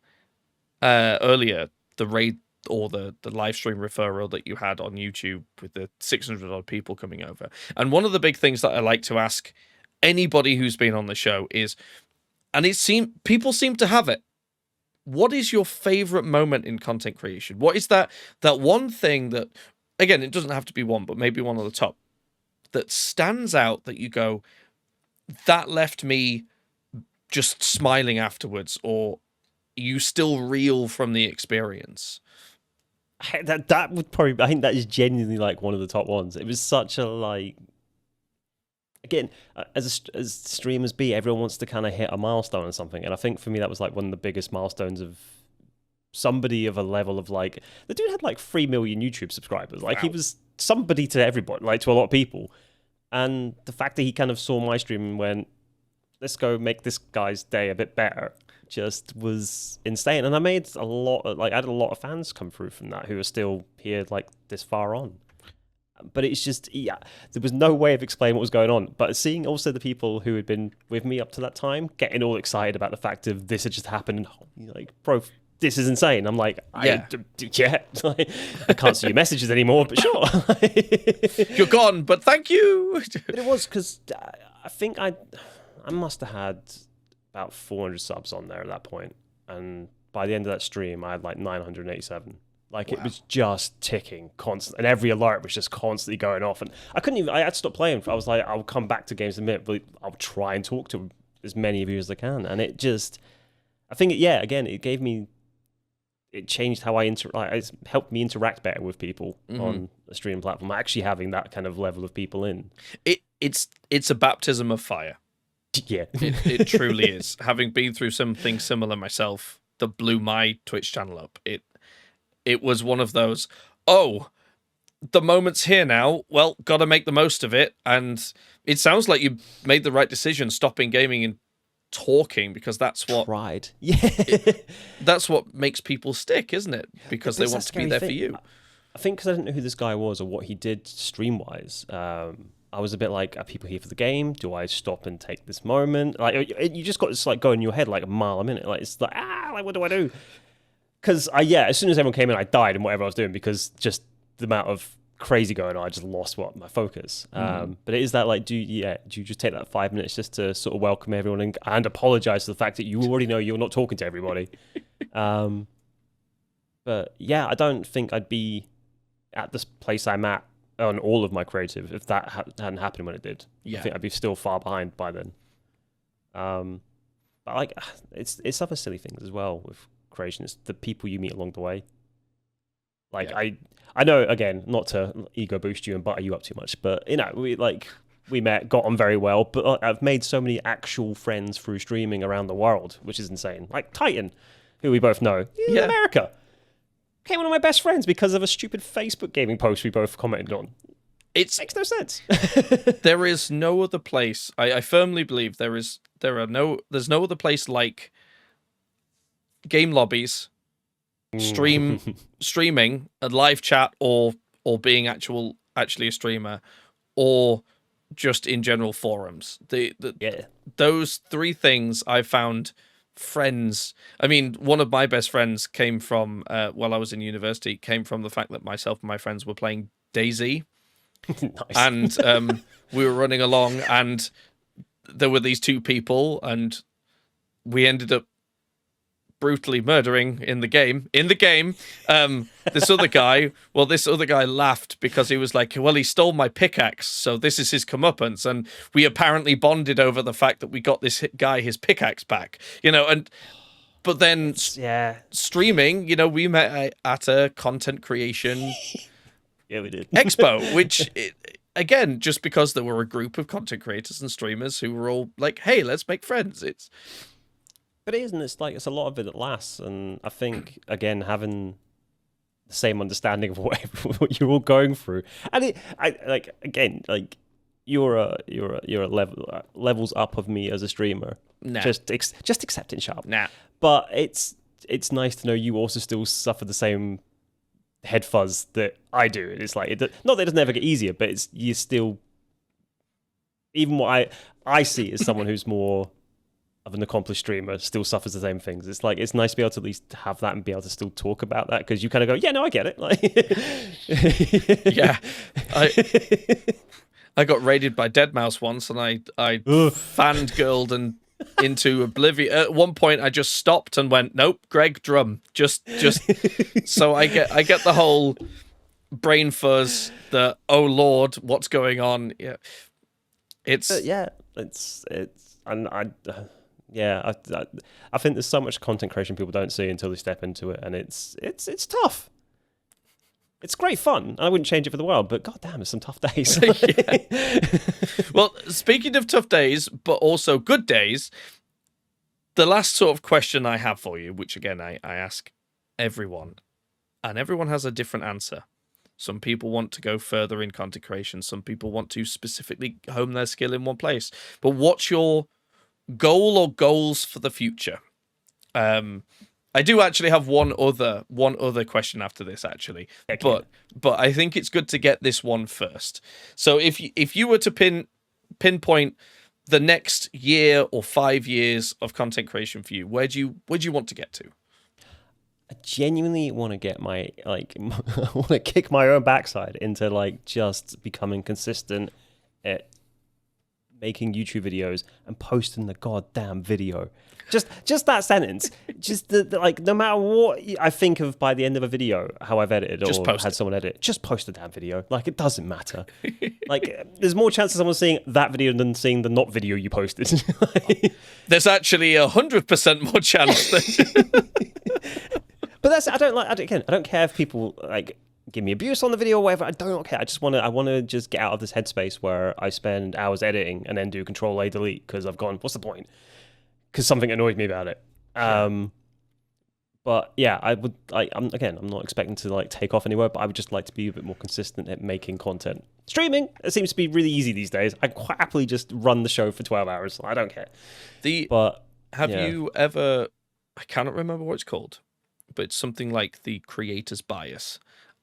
earlier the raid or the live stream referral that you had on YouTube with the 600 odd people coming over. And one of the big things that I like to ask anybody who's been on the show is, and people seem to have it, what is your favorite moment in content creation? What is that one thing that, again, it doesn't have to be one, but maybe one of the top, that stands out that you go, that left me just smiling afterwards, or you still reel from the experience? That would probably, I think that is genuinely like one of the top ones. It was such a, like, again, as streamers be, everyone wants to kind of hit a milestone or something, and I think for me that was like one of the biggest milestones of somebody of a level of, like, the dude had like 3 million YouTube subscribers. Like, wow. He was somebody to everybody, like to a lot of people. And the fact that he kind of saw my stream and went, let's go make this guy's day a bit better, just was insane. And I made a lot of, like, I had a lot of fans come through from that who are still here, like, this far on. But it's just, yeah, there was no way of explaining what was going on. But seeing also the people who had been with me up to that time getting all excited about the fact of this had just happened, and like, bro, this is insane. I'm like, yeah. I can't see your messages anymore, but sure. You're gone, but thank you. But it was because I think I must have had about 400 subs on there at that point. And by the end of that stream, I had like 987. Like, wow. It was just ticking constant, and every alert was just constantly going off. And I had to stop playing. I was like, I'll come back to games in a minute, but I'll try and talk to as many of you as I can. And it just, I think, again, it changed how it helped me interact better with people on a streaming platform. Actually having that kind of level of people in. It's a baptism of fire. Yeah. It truly is. Having been through something similar myself that blew my Twitch channel up, it was one of those, the moment's here now, well, gotta make the most of it. And it sounds like you made the right decision stopping gaming and talking, because that's what that's what makes people stick, isn't it? Because they want to be there for you. I think because I didn't know who this guy was or what he did stream wise, I was a bit like, are people here for the game? Do I stop and take this moment? Like, you just got this like go in your head like a mile a minute. Like, it's like, like, what do I do? Because as soon as everyone came in, I died in whatever I was doing because just the amount of crazy going on, I just lost my focus. But it is that like, do you just take that 5 minutes just to sort of welcome everyone and apologize for the fact that you already know you're not talking to everybody. But yeah, I don't think I'd be at this place I'm at on all of my creative if that hadn't happened when it did. I think I'd be still far behind by then. But like, it's other silly things as well with creation. It's the people you meet along the way. Like I know, again, not to ego boost you and butter you up too much, but we met, got on very well, but I've made so many actual friends through streaming around the world, which is insane. Like Titan, who we both know, in America, became one of my best friends because of a stupid Facebook gaming post we both commented on. It makes no sense. There is no other place. I firmly believe there's no other place like game lobbies, streaming, a live chat, or being actually a streamer, or just in general forums. Those three things I found friends. I mean, one of my best friends came from while I was in university, came from the fact that myself and my friends were playing DayZ. Nice. And we were running along, and there were these two people, and we ended up brutally murdering in the game this other guy. Well, this other guy laughed because he was like, well, he stole my pickaxe, so this is his comeuppance. And we apparently bonded over the fact that we got this guy his pickaxe back, but then streaming, we met at a content creation we did expo, which again, just because there were a group of content creators and streamers who were all like, hey, let's make friends. But it isn't. It's like, it's a lot of it that lasts, and I think again having the same understanding of what you're all going through, and you're a levels up of me as a streamer. Nah. Just accepting sharp. Nah. But it's nice to know you also still suffer the same head fuzz that I do. It's like not that it doesn't ever get easier, but you still, even what I see as someone who's more of an accomplished streamer, still suffers the same things. It's like, it's nice to be able to at least have that and be able to still talk about that, because you kind of go, yeah, no, I get it. Like, yeah, I got raided by Deadmau5 once, and I fangirled and into oblivion. At one point, I just stopped and went, nope, Greg Drum, just. So I get the whole brain fuzz. The oh Lord, what's going on? Yeah, it's and I think there's so much content creation people don't see until they step into it, and it's tough. It's great fun. I wouldn't change it for the world, but goddamn, it's some tough days. Well, speaking of tough days, but also good days, the last sort of question I have for you, which again I ask everyone, and everyone has a different answer. Some people want to go further in content creation. Some people want to specifically hone their skill in one place. But what's your goal or goals for the future? I do actually have one other question after this, actually, but I think it's good to get this one first. So if you were to pinpoint the next year or 5 years of content creation for you, where'd you want to get to? I genuinely want to get I want to kick my own backside into like just becoming consistent at making YouTube videos and posting the goddamn video. Just that sentence. Just the no matter what I think of by the end of a video, how I've edited or had someone edit, just post the damn video. Like, it doesn't matter. Like, there's more chance of someone seeing that video than seeing the not video you posted. There's actually 100% more chance that. But I don't care if people like give me abuse on the video or whatever. I don't care. I want to just get out of this headspace where I spend hours editing and then do Control A delete because I've gone, what's the point? Because something annoyed me about it. But yeah, I'm not expecting to like take off anywhere, but I would just like to be a bit more consistent at making content. Streaming, it seems to be really easy these days. I quite happily just run the show for 12 hours. I don't care. Have you ever, I cannot remember what it's called, but it's something like the creator's bias.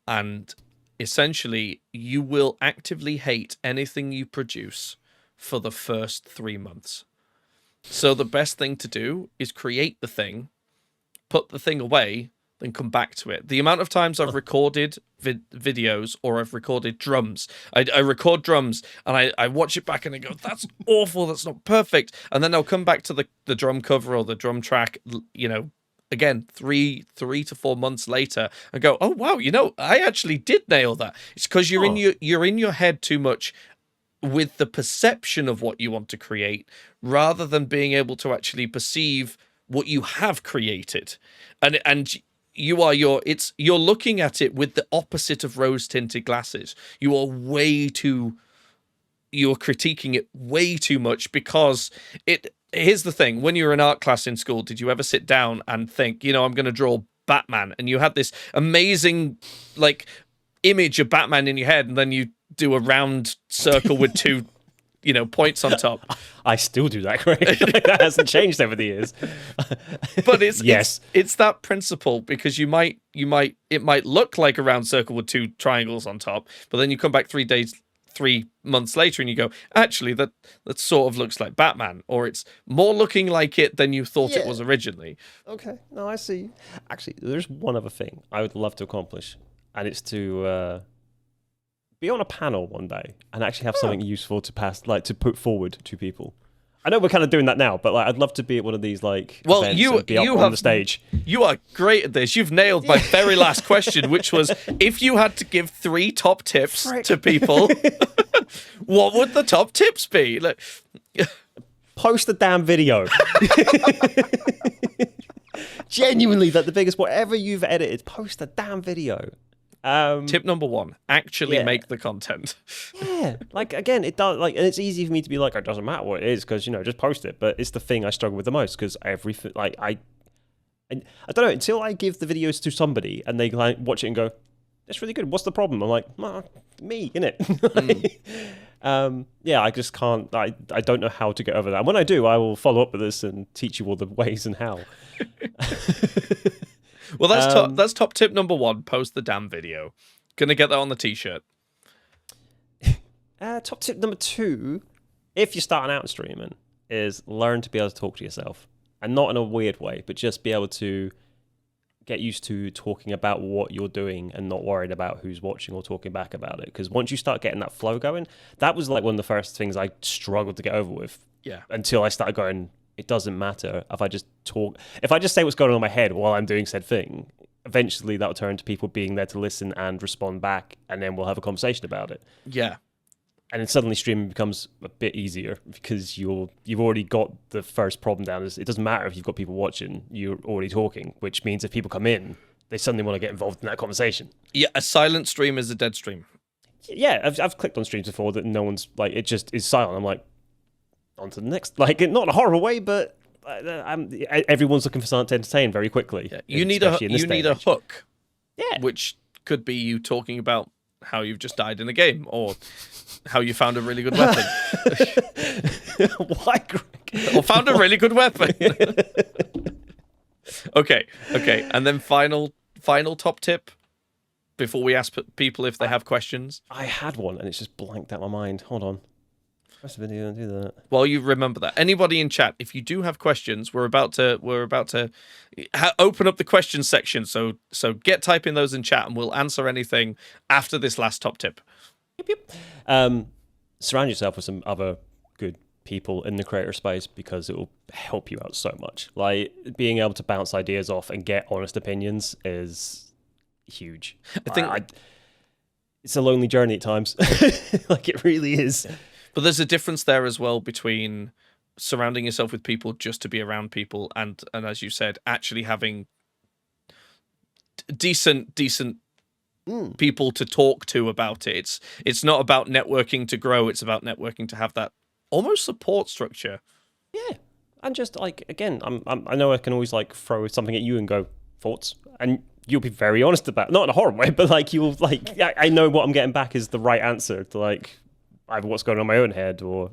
And essentially you will actively hate anything you produce for the first 3 months. So the best thing to do is create the thing, put the thing away, then come back to it. The amount of times I've recorded videos or I've recorded drums, I record drums and I watch it back and I go, that's awful, that's not perfect. And then I'll come back to the drum cover or the drum track, you know, again, 3 to 4 months later and go, oh, wow, you know, I actually did nail that. It's because you're in your head too much with the perception of what you want to create rather than being able to actually perceive what you have created. And you're looking at it with the opposite of rose-tinted glasses. You're critiquing it way too much because here's the thing. When you were in art class in school, did you ever sit down and think, you know, I'm going to draw Batman, and you had this amazing like image of Batman in your head, and then you do a round circle with two you know, points on top. I still do that, Craig. Like, that hasn't changed over the years. But it's that principle, because it might look like a round circle with two triangles on top, but then you come back 3 months later and you go, actually that sort of looks like Batman, or it's more looking like it than you thought it was originally. Okay, no, I see. Actually, there's one other thing I would love to accomplish, and it's to be on a panel one day and actually have something useful to pass, like to put forward to people. I know we're kind of doing that now, but like I'd love to be at one of these like events and be up on the stage. You are great at this. You've nailed my very last question, which was, if you had to give 3 top tips to people, what would the top tips be? Like, post the damn video. Genuinely, that the biggest, whatever you've edited, post the damn video. Tip number 1: actually make the content. Yeah, like again, it does. Like, and it's easy for me to be like, it doesn't matter what it is, because you know, just post it. But it's the thing I struggle with the most, because everything, like I don't know, until I give the videos to somebody and they like watch it and go, that's really good. What's the problem? I'm like, me, innit? Yeah, I just can't. I don't know how to get over that. And when I do, I will follow up with this and teach you all the ways and how. Well, that's top tip number 1. Post the damn video. Gonna get that on the t-shirt. Top tip number 2, if you're starting out streaming, is learn to be able to talk to yourself, and not in a weird way, but just be able to get used to talking about what you're doing and not worried about who's watching or talking back about it. Because once you start getting that flow going, that was like one of the first things I struggled to get over with. Yeah. Until I started going, it doesn't matter if I just talk. If I just say what's going on in my head while I'm doing said thing, eventually that will turn to people being there to listen and respond back, and then we'll have a conversation about it. Yeah. And then suddenly streaming becomes a bit easier, because you've already got the first problem down. It doesn't matter if you've got people watching, you're already talking, which means if people come in, they suddenly want to get involved in that conversation. Yeah, a silent stream is a dead stream. Yeah, I've clicked on streams before that no one's, like, it just is silent. I'm like, on to the next. Like, not in a horrible way, but everyone's looking for something to entertain very quickly. Yeah. You need a hook. Yeah. Which could be you talking about how you've just died in a game, or how you found a really good weapon. Why, Greg? Or found a really good weapon. Okay. And then final top tip before we ask people if they have questions. I had one and it's just blanked out my mind. Hold on. Press the video and do that. While you remember that, anybody in chat, if you do have questions, we're about to open up the questions section. So get typing those in chat, and we'll answer anything after this last top tip. Yep. Surround yourself with some other good people in the creator space, because it will help you out so much. Like, being able to bounce ideas off and get honest opinions is huge. I think it's a lonely journey at times. Like, it really is. But there's a difference there as well between surrounding yourself with people just to be around people, and as you said, actually having decent people to talk to about it. It's not about networking to grow. It's about networking to have that almost support structure. Yeah, and just like, again, I know I can always like throw something at you and go, thoughts, and you'll be very honest about it. Not in a horrible way, but like, you'll like, I know what I'm getting back is the right answer to like either what's going on in my own head or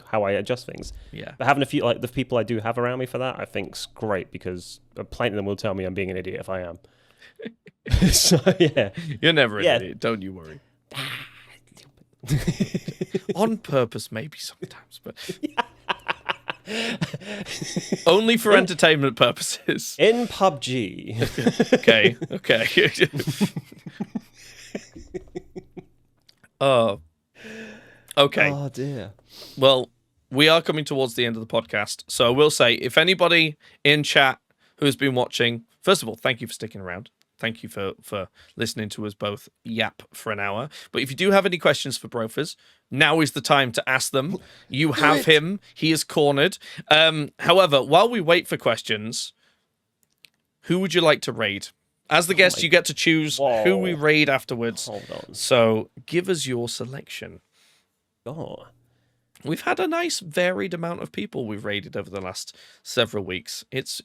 how I adjust things. Yeah. But having a few, like the people I do have around me for that, I think's great, because plenty of them will tell me I'm being an idiot if I am. So yeah, You're never an Yeah. idiot, don't you worry. On purpose, maybe sometimes, but only for entertainment purposes. in PUBG. Okay. Oh, okay. Oh dear. Well, we are coming towards the end of the podcast, so I will say, if anybody in chat who has been watching, first of all, thank you for sticking around. Thank you for listening to us both yap for an hour. But if you do have any questions for Brophers, now is the time to ask them. You have him. He is cornered. However, while we wait for questions, who would you like to raid? As the guest, you get to choose who we raid afterwards. Hold on. So give us your selection. Oh. We've had a nice varied amount of people we've raided over the last several weeks. It's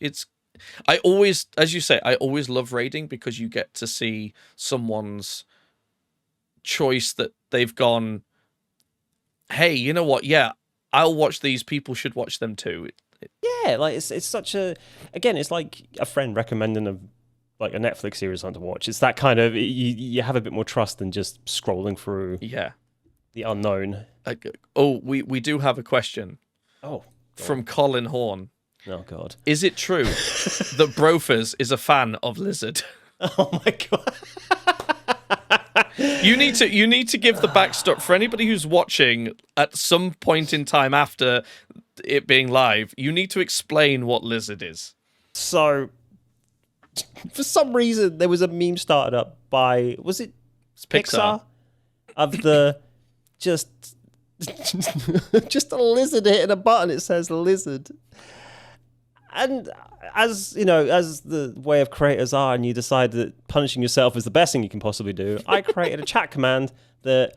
I always, as you say, I always love raiding because you get to see someone's choice that they've gone, hey, you know what? Yeah, I'll watch these. People should watch them too. Yeah, like it's such a, again, it's like a friend recommending a Netflix series on to watch. It's that kind of, you have a bit more trust than just scrolling through the unknown. We do have a question. Oh, from Colin Horn. Oh God. Is it true that Brophers is a fan of Lizard? Oh my God. You need to give the backstory for anybody who's watching at some point in time after it being live. You need to explain what Lizard is. So, for some reason, there was a meme started up by, was it Pixar? Of the just a lizard hitting a button. It says lizard. And as you know, as the way of creators are, and you decide that punishing yourself is the best thing you can possibly do, I created a chat command that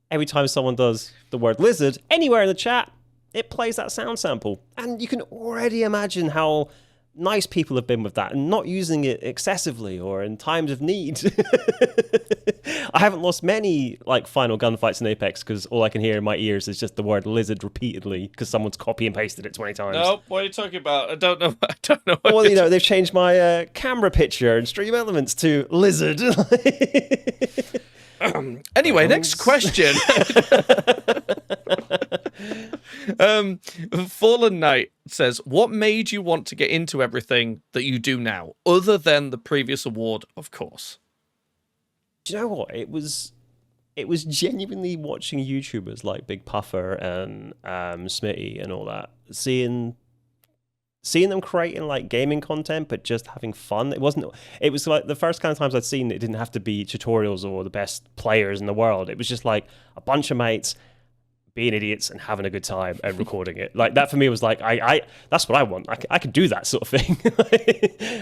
every time someone does the word lizard anywhere in the chat, it plays that sound sample. And you can already imagine how nice people have been with that and not using it excessively or in times of need. I haven't lost many final gunfights in Apex because all I can hear in my ears is just the word lizard repeatedly because someo's copy and pasted it 20 times. No, what are you talking about? I don't know. Well, they've changed my camera picture and Stream Elements to lizard. Anyway, next question. Fallen Knight says, what made you want to get into everything that you do now, other than the previous award, of course? Do you know what? It was genuinely watching YouTubers like Big Puffer and Smitty and all that, seeing them creating gaming content, but just having fun. It was like the first kind of times I'd seen it didn't have to be tutorials or the best players in the world. It was just like a bunch of mates being idiots and having a good time and recording it. Like that for me was like, I that's what I want. I could do that sort of thing.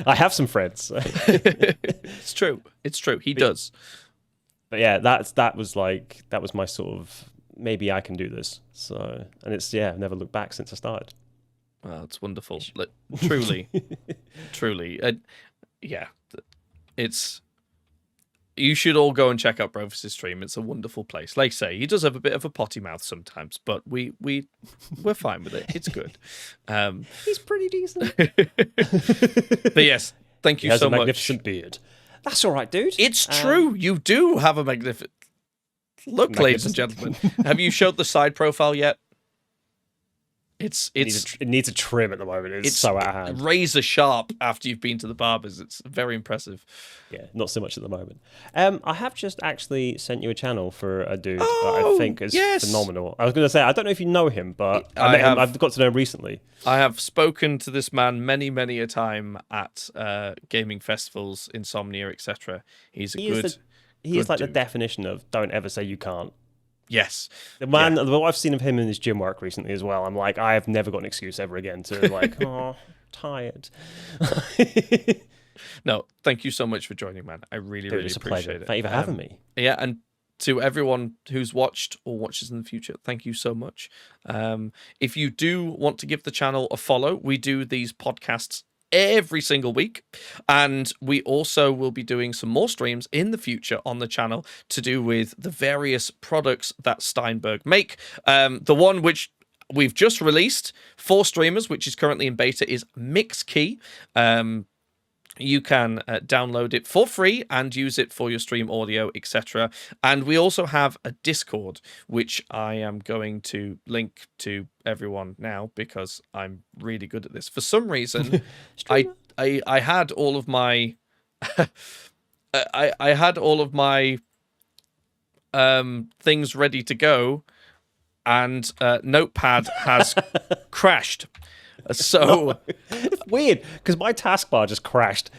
I have some friends. It's true. He does. But yeah, that was my sort of, maybe I can do this. So, and it's, I've never looked back since I started. Well, it's wonderful. Truly. It's, you should all go and check out Brophers' stream. It's a wonderful place. Like I say, he does have a bit of a potty mouth sometimes, but we're fine with it. It's good. He's pretty decent. But yes, thank you so much. He has a magnificent beard. That's all right, dude. It's true. You do have a magnificent... Look, ladies and gentlemen, have you showed the side profile yet? It needs a trim at the moment. It's so out of hand. Razor sharp after you've been to the barbers. It's very impressive. Yeah, not so much at the moment. I have just actually sent you a channel for a dude that I think is phenomenal. I was going to say, I don't know if you know him, but I've got to know him recently. I have spoken to this man many, many a time at gaming festivals, Insomnia, etc. He is like dude. The definition of don't ever say you can't. Yes. The man, what I've seen of him in his gym work recently as well, I'm like, I have never got an excuse ever again to oh, tired. No, thank you so much for joining, man. I really appreciate it. Thank you for having me. Yeah, and to everyone who's watched or watches in the future, thank you so much. If you do want to give the channel a follow, we do these podcasts every single week, and we also will be doing some more streams in the future on the channel to do with the various products that Steinberg make. The one which we've just released for streamers, which is currently in beta, is MixKey. you can download it for free and use it for your stream audio, etc. And we also have a Discord, which I am going to link to everyone now because I'm really good at this. For some reason, I had all of my I had all of my things ready to go, and Notepad has crashed. So It's weird because my taskbar just crashed.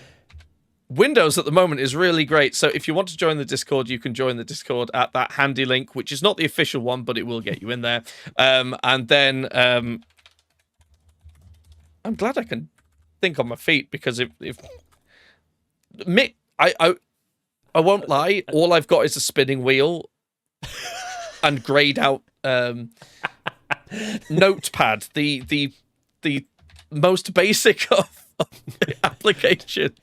Windows at the moment is really great. So if you want to join the Discord, you can join the Discord at that handy link, which is not the official one, but it will get you in there. And then I'm glad I can think on my feet, because if I won't lie, all I've got is a spinning wheel and grayed out Notepad, the most basic of applications.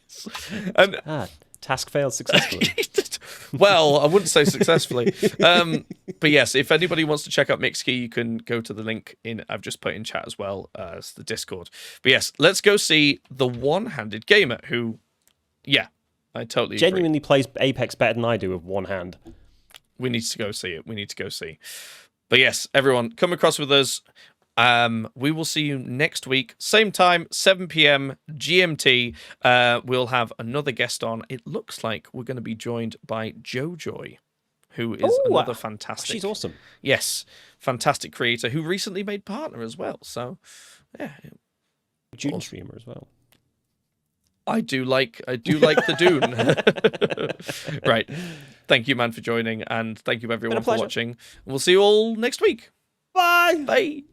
And task failed successfully. well, I wouldn't say successfully. But yes, if anybody wants to check out MixKey, you can go to the link I've just put in chat as well as the Discord. But yes, let's go see the one-handed gamer who, yeah, I totally genuinely agree. plays Apex better than I do with one hand. We need to go see it. We need to go see. But yes, everyone, come across with us. We will see you next week, same time, 7 p.m. GMT. We'll have another guest on. It looks like we're going to be joined by JoJoy, who is another fantastic. She's awesome. Yes, fantastic creator who recently made Partner as well. So, yeah, Dune streamer as well. I do like the Dune. Right. Thank you, man, for joining, and thank you everyone for watching. We'll see you all next week. Bye. Bye.